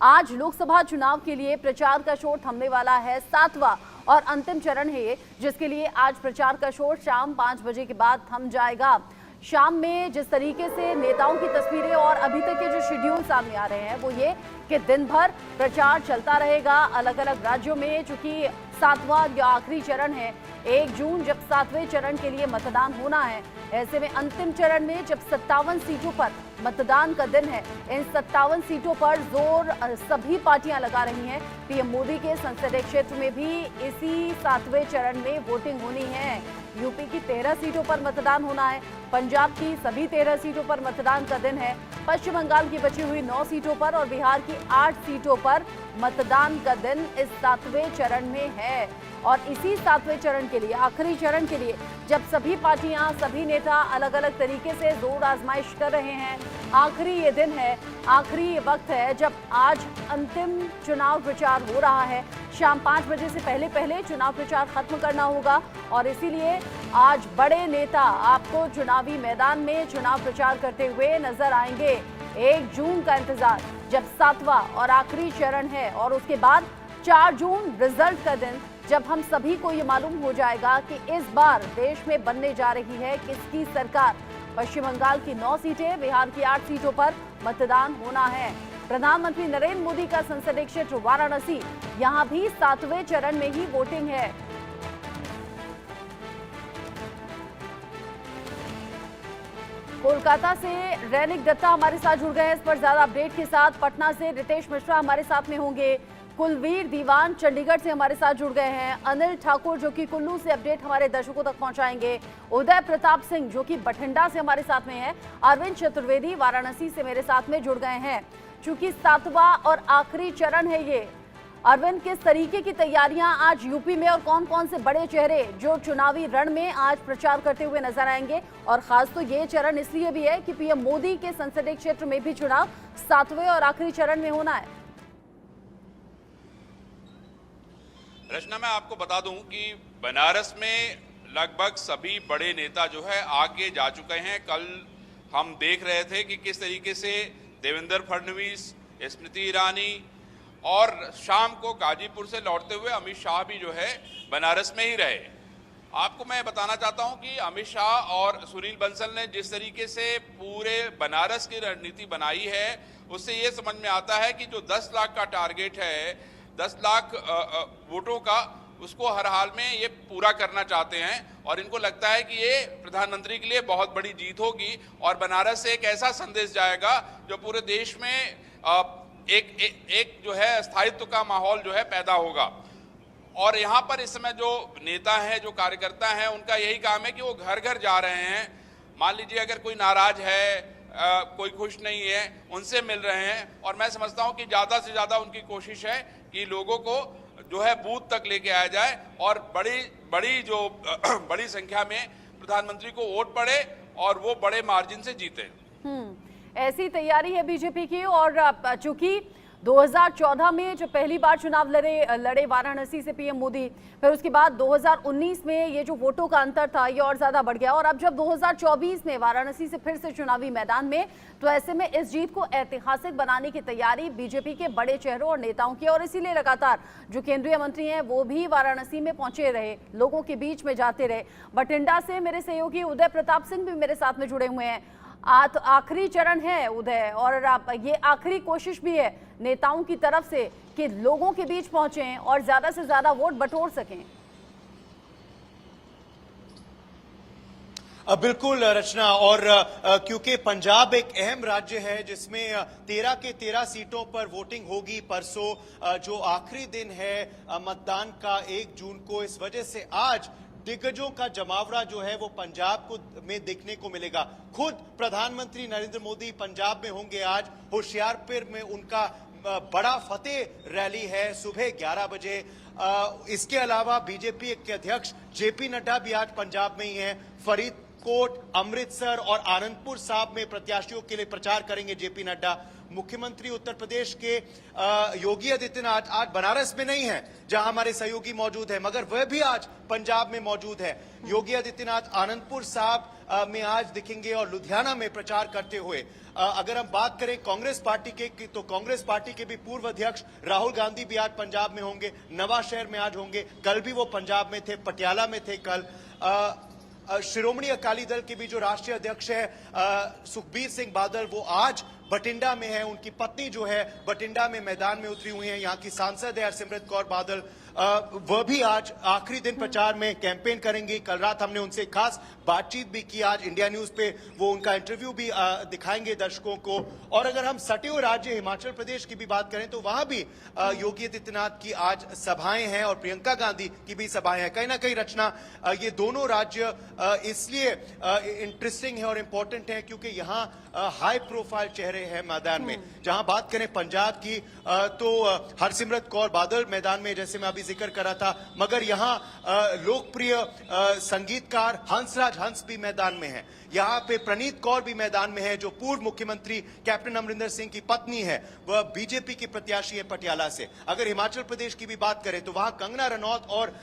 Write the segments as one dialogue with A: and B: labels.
A: आज लोकसभा चुनाव के लिए प्रचार का शोर थमने वाला है। 7वां और अंतिम चरण है ये, जिसके लिए आज प्रचार का शोर शाम 5 बजे के बाद थम जाएगा। शाम में जिस तरीके से नेताओं की तस्वीरें और अभी तक के जो शेड्यूल सामने आ रहे हैं वो ये कि दिन भर प्रचार चलता रहेगा अलग अलग राज्यों में। चूंकि 7वां या आखिरी चरण है, 1 जून जब 7वें चरण के लिए मतदान होना है, ऐसे में अंतिम चरण में जब 57 सीटों पर मतदान का दिन है, इन 57 सीटों पर जोर सभी पार्टियां लगा रही हैं। पीएम मोदी के संसदीय क्षेत्र में भी इसी 7वें चरण में वोटिंग होनी है। यूपी की 13 सीटों पर मतदान होना है, पंजाब की सभी 13 सीटों पर मतदान का दिन है, पश्चिम बंगाल की बची हुई 9 सीटों पर और बिहार की 8 सीटों पर मतदान का दिन इस 7वें चरण में है। और इसी 7वें चरण के लिए, आखिरी चरण के लिए, जब सभी पार्टियां, सभी नेता अलग अलग तरीके से जोर आजमाइश कर रहे हैं, आखिरी ये दिन है, आखिरी ये वक्त है जब आज अंतिम चुनाव प्रचार हो रहा है। शाम 5 बजे से पहले पहले चुनाव प्रचार खत्म करना होगा और इसीलिए आज बड़े नेता आपको चुनावी मैदान में चुनाव प्रचार करते हुए नजर आएंगे। 1 जून का इंतजार, जब 7वां और आखिरी चरण है, और उसके बाद 4 जून रिजल्ट का दिन, जब हम सभी को ये मालूम हो जाएगा कि इस बार देश में बनने जा रही है किसकी सरकार। पश्चिम बंगाल की 9 सीटें, बिहार की 8 सीटों पर मतदान होना है। प्रधानमंत्री नरेंद्र मोदी का संसदीय क्षेत्र वाराणसी, यहां भी 7वें चरण में ही वोटिंग है। कोलकाता से रैनिक दत्ता हमारे साथ जुड़ गए हैं इस पर ज्यादा अपडेट के साथ। पटना से रितेश मिश्रा हमारे साथ में होंगे। कुलवीर दीवान चंडीगढ़ से हमारे साथ जुड़ गए हैं। अनिल ठाकुर जो कि कुल्लू से अपडेट हमारे दर्शकों तक पहुंचाएंगे। उदय प्रताप सिंह जो कि बठिंडा से हमारे साथ में है। अरविंद चतुर्वेदी वाराणसी से मेरे साथ में जुड़ गए हैं। चूंकि 7वां और आखिरी चरण है ये, अरविंद, किस तरीके की तैयारियां आज यूपी में और कौन कौन से बड़े चेहरे जो चुनावी रण में आज प्रचार करते हुए नजर आएंगे? और खास तो ये चरण इसलिए भी है कि पीएम मोदी के संसदीय क्षेत्र में भी चुनाव 7वें और आखिरी चरण में होना है।
B: रचना, मैं आपको बता दूं कि बनारस में लगभग सभी बड़े नेता जो है आगे जा चुके हैं। कल हम देख रहे थे कि किस तरीके से देवेंद्र फडणवीस, स्मृति ईरानी और शाम को गाजीपुर से लौटते हुए अमित शाह भी जो है बनारस में ही रहे। आपको मैं बताना चाहता हूं कि अमित शाह और सुनील बंसल ने जिस तरीके से पूरे बनारस की रणनीति बनाई है, उससे ये समझ में आता है कि जो 10 लाख का टारगेट है, 10 लाख वोटों का, उसको हर हाल में ये पूरा करना चाहते हैं। और इनको लगता है कि ये प्रधानमंत्री के लिए बहुत बड़ी जीत होगी और बनारस से एक ऐसा संदेश जाएगा जो पूरे देश में एक जो है स्थायित्व का माहौल जो है पैदा होगा। और यहाँ पर इस समय जो नेता हैं, जो कार्यकर्ता हैं, उनका यही काम है कि वो घर घर जा रहे हैं। मान लीजिए अगर कोई नाराज है, कोई खुश नहीं है, उनसे मिल रहे हैं। और मैं समझता हूं कि ज़्यादा से ज़्यादा उनकी कोशिश है कि लोगों को जो है बूथ तक लेके आया जाए और बड़ी संख्या में प्रधानमंत्री को वोट पड़े और वो बड़े मार्जिन से जीते।
A: ऐसी तैयारी है बीजेपी की। और चूंकि 2014 में जो पहली बार चुनाव लड़े वाराणसी से पीएम मोदी, फिर उसके बाद 2019 में ये जो वोटों का अंतर था ये और ज्यादा बढ़ गया, और अब जब 2024 में वाराणसी से फिर से चुनावी मैदान में, तो ऐसे में इस जीत को ऐतिहासिक बनाने की तैयारी बीजेपी के बड़े चेहरों और नेताओं की। और इसीलिए लगातार जो केंद्रीय मंत्री हैं वो भी वाराणसी में पहुंचे रहे, लोगों के बीच में जाते रहे। बठिंडा से मेरे सहयोगी उदय प्रताप सिंह भी मेरे साथ में जुड़े हुए हैं। तो आखिरी चरण है उदय, और ये आखिरी कोशिश भी है नेताओं की तरफ से कि लोगों के बीच पहुंचें और ज्यादा से ज्यादा वोट बटोर सकें।
C: बिल्कुल रचना, और क्योंकि पंजाब एक अहम राज्य है जिसमें 13 के 13 सीटों पर वोटिंग होगी परसों, जो आखिरी दिन है मतदान का 1 जून को, इस वजह से आज दिग्गजों का जमावड़ा जो है वो पंजाब को में देखने को मिलेगा। खुद प्रधानमंत्री नरेंद्र मोदी पंजाब में होंगे आज। होशियारपुर में उनका बड़ा फतेह रैली है सुबह 11 बजे। इसके अलावा बीजेपी के अध्यक्ष जेपी नड्डा भी आज पंजाब में ही हैं। फरीदकोट, अमृतसर और आनंदपुर साहब में प्रत्याशियों के लिए प्रचार करेंगे जेपी नड्डा। मुख्यमंत्री उत्तर प्रदेश के योगी आदित्यनाथ आज बनारस में नहीं है जहां हमारे सहयोगी मौजूद है, मगर वह भी आज पंजाब में मौजूद है। योगी आदित्यनाथ आनंदपुर साहब में आज दिखेंगे और लुधियाना में प्रचार करते हुए। अगर हम बात करें कांग्रेस पार्टी के, तो कांग्रेस पार्टी के भी पूर्व अध्यक्ष राहुल गांधी भी आज पंजाब में होंगे, नवा शहर में आज होंगे, कल भी वो पंजाब में थे, पटियाला में थे कल। शिरोमणि अकाली दल के भी जो राष्ट्रीय अध्यक्ष है सुखबीर सिंह बादल, वो आज बठिंडा में है, उनकी पत्नी जो है बठिंडा में मैदान में उतरी हुई है। यहाँ की सांसद है हरसिमरत कौर बादल, वह भी आज आखिरी दिन प्रचार में कैंपेन करेंगी। कल रात हमने उनसे खास बातचीत भी की, आज इंडिया न्यूज पे वो उनका इंटरव्यू भी दिखाएंगे दर्शकों को। और अगर हम सटे हुए राज्य हिमाचल प्रदेश की भी बात करें तो वहां भी योगी आदित्यनाथ की आज सभाएं हैं और प्रियंका गांधी की भी सभाएं हैं। कहीं ना कहीं रचना, ये दोनों राज्य इसलिए इंटरेस्टिंग है और इंपॉर्टेंट है क्योंकि यहाँ हाई प्रोफाइल चेहरे हैं मैदान में। जहां बात करें पंजाब की तो हरसिमरत कौर बादल मैदान में, जैसे मैं अभी जिक्र कर रहा था, मगर यहाँ लोकप्रिय संगीतकार हंसराज हंस भी मैदान में है। यहाँ पे प्रणीत कौर भी मैदान में है जो पूर्व मुख्यमंत्री कैप्टन अमरिंदर सिंह की पत्नी है, वह बीजेपी की प्रत्याशी है पटियाला से। अगर हिमाचल प्रदेश की भी बात करें तो वहां कंगना रनौत और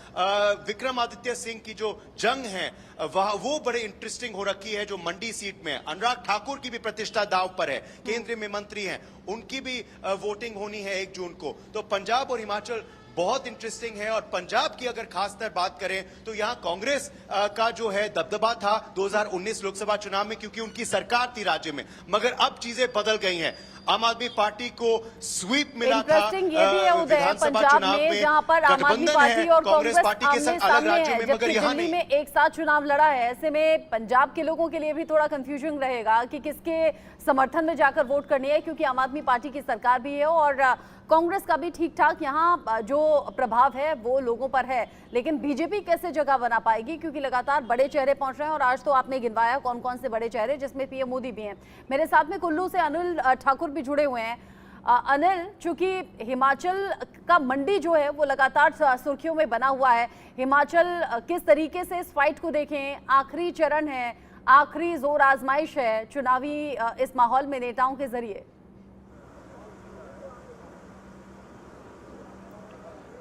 C: विक्रमादित्य सिंह की जो जंग है वह वो बड़े इंटरेस्टिंग हो रखी है। जो मंडी सीट में अनुराग ठाकुर की भी प्रतिष्ठा दांव पर है, केंद्रीय में मंत्री हैं, उनकी भी वोटिंग होनी है 1 जून को। तो पंजाब और हिमाचल बहुत इंटरेस्टिंग है। और पंजाब की अगर खासकर बात करें तो यहां कांग्रेस का जो है दबदबा था 2019 लोकसभा चुनाव में, क्योंकि उनकी सरकार थी राज्य में, मगर अब चीजें बदल गई हैं। आम आदमी पार्टी को स्वीप मिला था
A: विधानसभा चुनाव में, जहां पर आम आदमी पार्टी और कांग्रेस
C: पार्टी के साथ अलग राज्यों में, मगर यहाँ
A: दिल्ली में एक साथ चुनाव लड़ा है। ऐसे में पंजाब के लोगों के लिए भी थोड़ा कंफ्यूजन रहेगा कि किसके समर्थन में जाकर वोट करनी है, क्योंकि आम आदमी पार्टी की सरकार भी है और कांग्रेस का भी ठीक ठाक यहाँ जो प्रभाव है वो लोगों पर है। लेकिन बीजेपी कैसे जगह बना पाएगी, क्योंकि लगातार बड़े चेहरे पहुंच रहे हैं और आज तो आपने गिनवाया कौन कौन से बड़े चेहरे, जिसमें पीएम मोदी भी हैं। मेरे साथ में कुल्लू से अनिल ठाकुर भी जुड़े हुए हैं। अनिल, चूंकि हिमाचल का मंडी जो है वो लगातार सुर्खियों में बना हुआ है, हिमाचल किस तरीके से इस फाइट को देखें, आखिरी चरण है, आखिरी जोर आजमाइश है चुनावी इस माहौल में नेताओं के जरिए।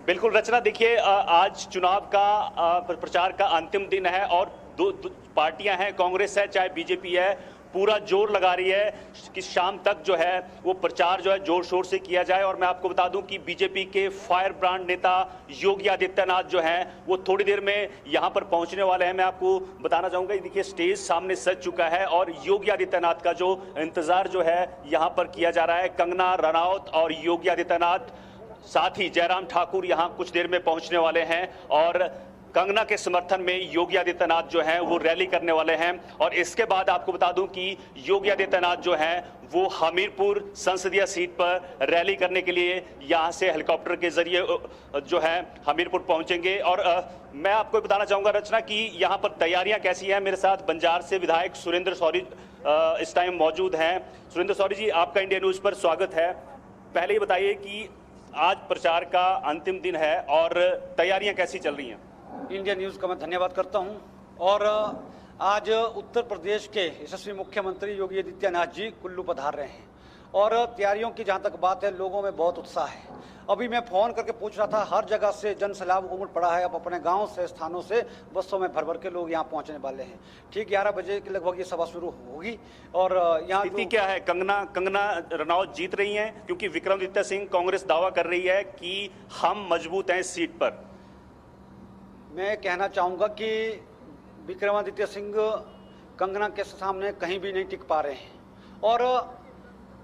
D: बिल्कुल रचना, देखिए आज चुनाव का प्रचार का अंतिम दिन है और दो पार्टियां हैं, कांग्रेस है चाहे बीजेपी है, पूरा जोर लगा रही है कि शाम तक जो है वो प्रचार जो है जोर शोर से किया जाए। और मैं आपको बता दूं कि बीजेपी के फायर ब्रांड नेता योगी आदित्यनाथ जो हैं वो थोड़ी देर में यहां पर पहुंचने वाले हैं। मैं आपको बताना चाहूंगा, देखिए स्टेज सामने सज चुका है और योगी आदित्यनाथ का जो इंतजार जो है यहां पर किया जा रहा है। कंगना रनौत और योगी आदित्यनाथ, साथ ही जयराम ठाकुर यहां कुछ देर में पहुंचने वाले हैं और कंगना के समर्थन में योगी आदित्यनाथ जो हैं वो रैली करने वाले हैं। और इसके बाद आपको बता दूं कि योगी आदित्यनाथ जो हैं वो हमीरपुर संसदीय सीट पर रैली करने के लिए यहां से हेलीकॉप्टर के जरिए जो है हमीरपुर पहुंचेंगे। और मैं आपको बताना चाहूंगा रचना कि यहां पर तैयारियां कैसी हैं। मेरे साथ बंजार से विधायक सुरेंद्र शौरी इस टाइम मौजूद हैं। सुरेंद्र शौरी जी, आपका इंडिया न्यूज पर स्वागत है। पहले ही बताइए कि आज प्रचार का अंतिम दिन है और तैयारियां कैसी चल रही हैं?
E: इंडिया न्यूज़ का मैं धन्यवाद करता हूं। और आज उत्तर प्रदेश के यशस्वी मुख्यमंत्री योगी आदित्यनाथ जी कुल्लू पधार रहे हैं और तैयारियों की जहां तक बात है, लोगों में बहुत उत्साह है। अभी मैं फ़ोन करके पूछ रहा था, हर जगह से जन सैलाब उमड़ पड़ा है। अब अपने गांव से, स्थानों से बसों में भर भर के लोग यहां पहुंचने वाले हैं। ठीक 11 बजे के लगभग ये सभा शुरू होगी। और यहाँ
D: स्थिति क्या है? कंगना रनौत जीत रही हैं क्योंकि विक्रमादित्य सिंह कांग्रेस दावा कर रही है कि हम मजबूत हैं इस सीट पर।
E: मैं कहना चाहूँगा कि विक्रमादित्य सिंह कंगना के सामने कहीं भी नहीं टिक पा रहे हैं। और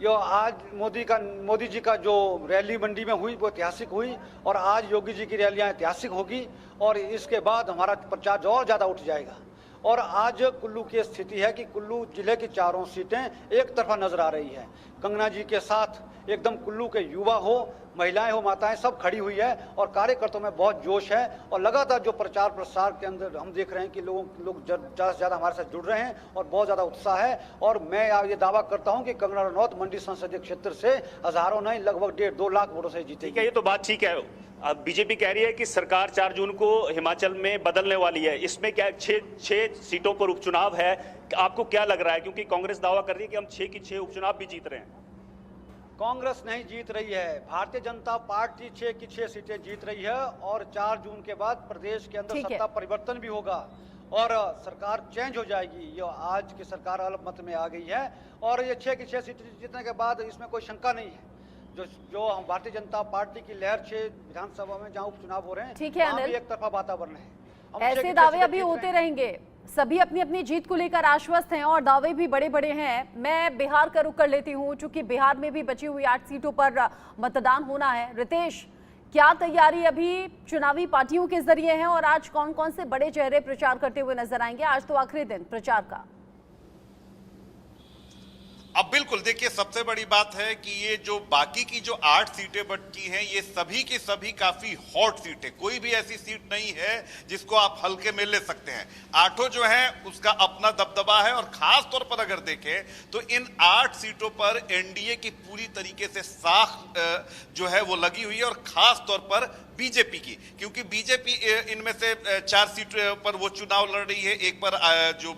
E: जो आज मोदी जी का जो रैली मंडी में हुई वो ऐतिहासिक हुई और आज योगी जी की रैलियां ऐतिहासिक होगी और इसके बाद हमारा प्रचार और ज़्यादा उठ जाएगा। और आज कुल्लू की स्थिति है कि कुल्लू जिले की चारों सीटें एक तरफा नजर आ रही है। कंगना जी के साथ एकदम कुल्लू के युवा हो, महिलाएं हो, माताएं सब खड़ी हुई है और कार्यकर्ताओं में बहुत जोश है। और लगातार जो प्रचार प्रसार के अंदर हम देख रहे हैं कि लोग ज़्यादा से ज़्यादा हमारे साथ जुड़ रहे हैं और बहुत ज़्यादा उत्साह है। और मैं ये दावा करता हूं कि कंगना रनौत मंडी संसदीय क्षेत्र से हजारों नहीं, लगभग 1.5-2 लाख वोटों से जीतेगी।
D: ठीक है, ये तो बात ठीक है। अब बीजेपी कह रही है कि सरकार 4 जून को हिमाचल में बदलने वाली है। इसमें क्या 6 सीटों पर उपचुनाव है, आपको क्या लग रहा है? क्योंकि कांग्रेस दावा कर रही है कि हम 6 की 6 उपचुनाव भी जीत रहे हैं।
E: कांग्रेस नहीं जीत रही है, भारतीय जनता पार्टी 6 की 6 सीटें जीत रही है और 4 जून के बाद प्रदेश के अंदर
A: ठीक है।
E: सत्ता परिवर्तन भी होगा और सरकार चेंज हो जाएगी। ये आज की सरकार अल्पमत में आ गई है और ये 6 की 6 सीटें जीतने के बाद इसमें कोई शंका नहीं है। जो हम भारतीय जनता पार्टी की लहर 6 विधानसभा में जहाँ उपचुनाव हो रहे हैं,
A: ठीक है
E: वहाँ भी
A: अनिल।
E: एक तरफा वातावरण है। हम 6
A: ऐसे
E: की 6
A: दावे
E: सीटें
A: अभी
E: जीत रहे
A: होते
E: हैं।
A: रहेंगे, सभी अपनी अपनी जीत को लेकर आश्वस्त हैं और दावे भी बड़े बड़े हैं। मैं बिहार का रुख कर लेती हूं, चूंकि बिहार में भी बची हुई 8 सीटों पर मतदान होना है। रितेश, क्या तैयारी अभी चुनावी पार्टियों के जरिए है और आज कौन कौन से बड़े चेहरे प्रचार करते हुए नजर आएंगे? आज तो आखिरी दिन प्रचार का।
F: अब बिल्कुल देखिए, सबसे बड़ी बात है कि ये जो बाकी की जो 8 सीटें बची हैं, ये सभी की सभी काफी हॉट सीटें। कोई भी ऐसी सीट नहीं है जिसको आप हल्के में ले सकते हैं। 8 जो हैं उसका अपना दबदबा है और खास तौर पर अगर देखें तो इन 8 सीटों पर एनडीए की पूरी तरीके से साख जो है वो लगी हुई है और खास तौर पर बीजेपी की, क्योंकि बीजेपी इनमें से 4 सीट पर वो चुनाव लड़ रही है। एक पर जो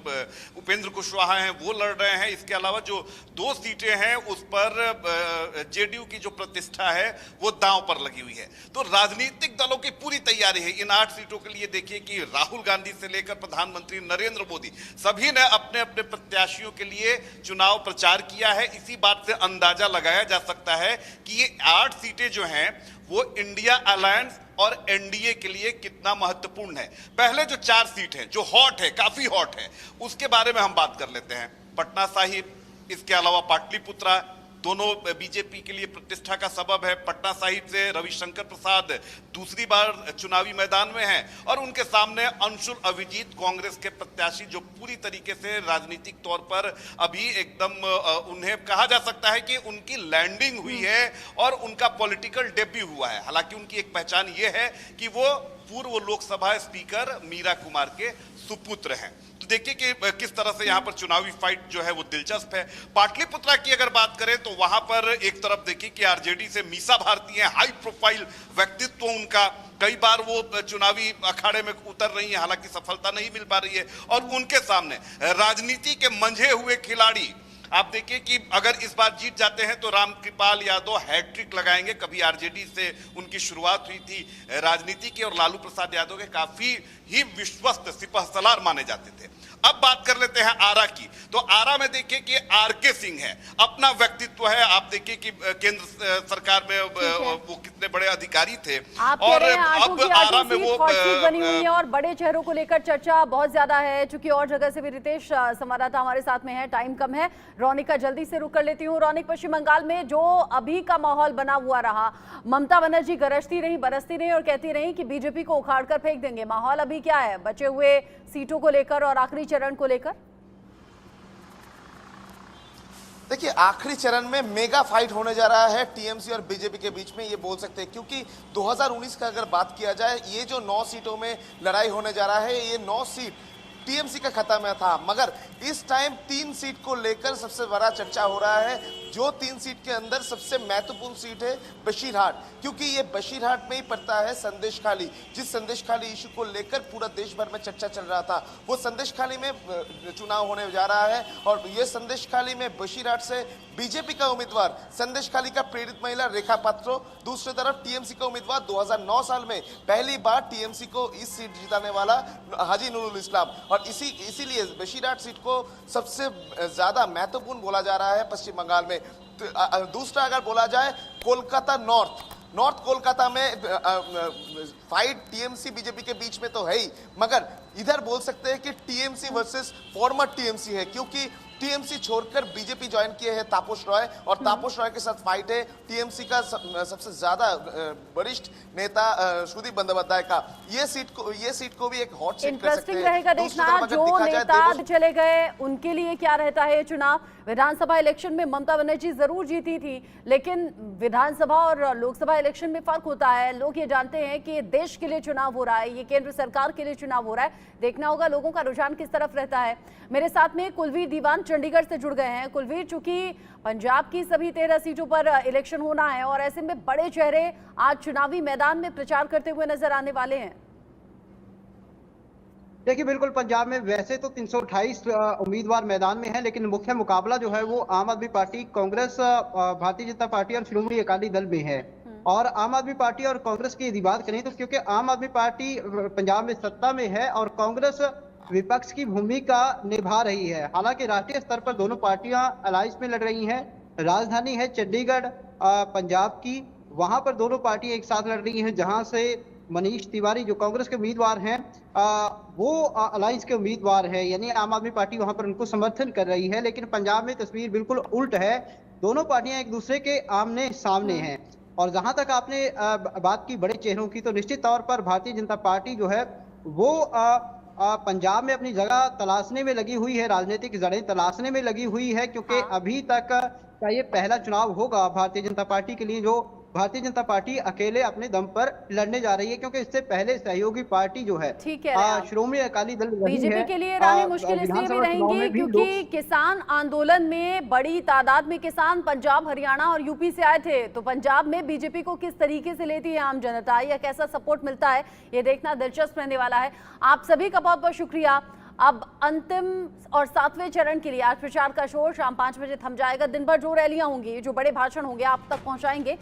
F: उपेंद्र कुशवाहा हैं वो लड़ रहे हैं। इसके अलावा जो 2 सीटें हैं उस पर जेडीयू की जो प्रतिष्ठा है वो दांव पर लगी हुई है। तो राजनीतिक दलों की पूरी तैयारी है इन 8 सीटों के लिए। देखिए कि राहुल गांधी से लेकर प्रधानमंत्री नरेंद्र मोदी सभी ने अपने अपने प्रत्याशियों के लिए चुनाव प्रचार किया है। इसी बात से अंदाजा लगाया जा सकता है कि ये 8 सीटें जो हैं वो इंडिया अलायंस और एनडीए के लिए कितना महत्वपूर्ण है। पहले जो 4 सीट हैं जो हॉट है, काफी हॉट है, उसके बारे में हम बात कर लेते हैं। पटना साहिब, इसके अलावा पाटलिपुत्रा, दोनों बीजेपी के लिए प्रतिष्ठा का सबब है। पटना साहिब से रविशंकर प्रसाद दूसरी बार चुनावी मैदान में हैं और उनके सामने अंशुल अभिजीत, कांग्रेस के प्रत्याशी, जो पूरी तरीके से राजनीतिक तौर पर अभी एकदम उन्हें कहा जा सकता है कि उनकी लैंडिंग हुई है और उनका पॉलिटिकल डेब्यू हुआ है। हालांकि उनकी एक पहचान ये है कि वो पूर्व लोकसभा स्पीकर मीरा कुमार के सुपुत्र हैं। तो देखिए कि किस तरह से यहाँ पर चुनावी फाइट जो है वो दिलचस्प है। पाटलिपुत्रा की अगर बात करें तो वहां पर एक तरफ देखिए कि आरजेडी से मीसा भारती हैं, हाई प्रोफाइल व्यक्तित्व उनका, कई बार वो चुनावी अखाड़े में उतर रही हैं, हालांकि सफलता नहीं मिल पा रही है। और उनके सामने राजनीति के मंझे हुए खिलाड़ी, आप देखिए कि अगर इस बार जीत जाते हैं तो रामकृपाल यादव हैट्रिक लगाएंगे। कभी आरजेडी से उनकी शुरुआत हुई थी राजनीति की और लालू प्रसाद यादव के काफी ही विश्वस्त सिपहसलार माने जाते थे। अब बात कर लेते हैं आरा की। तो आरा में देखिए कि आरके सिंह है, अपना व्यक्तित्व है। आप देखिए कि केंद्र सरकार में वो कितने बड़े अधिकारी थे और अब आरा में वो
A: बनी हुई है और बड़े चेहरों को लेकर चर्चा बहुत ज्यादा है। चूंकि और जगह से भी रितेश संवाददाता हमारे साथ में है, टाइम कम है। रौनिका जल्दी से रुक कर लेती हूँ। रौनिक, पश्चिम बंगाल में जो अभी का माहौल बना हुआ रहा, ममता बनर्जी गरजती रही, बरसती रही और कहती रही कि बीजेपी को उखाड़ कर फेंक देंगे। माहौल अभी क्या है बचे हुए सीटों को लेकर और आखिरी चरण को लेकर?
G: देखिए, आखिरी चरण में मेगा फाइट होने जा रहा है टीएमसी और बीजेपी के बीच में, ये बोल सकते हैं। क्योंकि 2019 का अगर बात किया जाए, ये जो 9 सीटों में लड़ाई होने जा रहा है, ये 9 सीट टीएमसी का खाता में था। मगर इस टाइम 3 सीट को लेकर सबसे बड़ा चर्चा हो रहा है। जो 3 सीट के अंदर सबसे महत्वपूर्ण सीट है बशीरहाट, क्योंकि ये बशीरहाट में ही पड़ता है संदेशखाली। जिस संदेशखाली इशू को लेकर पूरा देश भर में चर्चा चल रहा था, वो संदेशखाली में चुनाव होने जा रहा है। और ये संदेशखाली में बशीरहाट से बीजेपी का उम्मीदवार, संदेशखाली का प्रेरित महिला रेखा पात्रो, दूसरी तरफ टीएमसी का उम्मीदवार 2009 साल में पहली बार टीएमसी को इस सीट जिताने वाला हाजी नूरुल इस्लाम। और इसीलिए बशीरहाट सीट को सबसे ज्यादा महत्वपूर्ण बोला जा रहा है पश्चिम बंगाल में। दूसरा अगर बोला जाए, कोलकाता नॉर्थ कोलकाता में फाइट टीएमसी बीजेपी के बीच में तो है ही, मगर इधर बोल सकते हैं कि टीएमसी वर्सेस फॉर्मर टीएमसी है। क्योंकि टीएमसी छोड़कर बीजेपी ज्वाइन किए हैं तापस रॉय, और तापस रॉय के साथ फाइट है टीएमसी का सबसे ज्यादा वरिष्ठ नेता सुदीप बंदोपाध्याय का। ये सीट को भी एक हॉट सीट कर सकते हैं।
A: इंटरेस्टिंग रहेगा देखना जो नेता चले गए उनके लिए क्या रहता है चुनाव। विधानसभा इलेक्शन में ममता बनर्जी जरूर जीती थी, लेकिन विधानसभा और लोकसभा इलेक्शन में फर्क होता है। लोग ये जानते हैं कि देश के लिए चुनाव हो रहा है, ये केंद्र सरकार के लिए चुनाव हो रहा है। देखना होगा लोगों का रुझान किस तरफ रहता है। मेरे साथ में कुलवीर दीवान चंडीगढ़ से जुड़ गए हैं। कुलवीर, चूंकि पंजाब की सभी 13 सीटों पर इलेक्शन होना है और ऐसे में बड़े चेहरे आज चुनावी मैदान में प्रचार करते हुए नजर आने वाले हैं।
H: देखिए बिल्कुल, पंजाब में वैसे तो 328 उम्मीदवार मैदान में हैं, लेकिन मुख्य मुकाबला जो है वो आम आदमी पार्टी, कांग्रेस, भारतीय जनता पार्टी और श्रोमणी अकाली दल में है। और आम आदमी पार्टी और कांग्रेस की यदि बात करें तो क्योंकि आम आदमी पार्टी पंजाब में सत्ता में है और कांग्रेस विपक्ष की भूमिका निभा रही है। हालांकि राष्ट्रीय स्तर पर दोनों पार्टियां अलायंस में लड़ रही हैं। राजधानी है चंडीगढ़ पंजाब की, वहां पर दोनों पार्टियां एक साथ लड़ रही हैं, जहां से मनीष तिवारी जो कांग्रेस के उम्मीदवार हैं वो अलायंस के उम्मीदवार है, यानी आम आदमी पार्टी वहां पर उनको समर्थन कर रही है। लेकिन पंजाब में तस्वीर बिल्कुल उल्ट है, दोनों पार्टियां एक दूसरे के आमने सामने हैं। और जहां तक आपने बात की बड़े चेहरों की, तो निश्चित तौर पर भारतीय जनता पार्टी जो है वो पंजाब में अपनी जगह तलाशने में लगी हुई है, राजनीतिक जड़ें तलाशने में लगी हुई है, क्योंकि अभी तक का ये पहला चुनाव होगा भारतीय जनता पार्टी के लिए जो भारतीय जनता पार्टी अकेले अपने दम पर लड़ने जा रही है, क्योंकि इससे पहले सहयोगी पार्टी जो है
A: ठीक है,
H: श्रोमणी अकाली दल
A: बीजेपी के लिए राहें मुश्किल इसलिए भी रहेंगी क्योंकि किसान आंदोलन में बड़ी तादाद में किसान पंजाब, हरियाणा और यूपी से आए थे। तो पंजाब में बीजेपी को किस तरीके से लेती है आम जनता या कैसा सपोर्ट मिलता है, ये देखना दिलचस्प रहने वाला है। आप सभी का बहुत बहुत शुक्रिया। अब अंतिम और 7वें चरण के लिए आज प्रचार का शोर शाम 5 बजे थम जाएगा। दिन भर जो रैलियां होंगी, जो बड़े भाषण होंगे आप तक पहुंचाएंगे।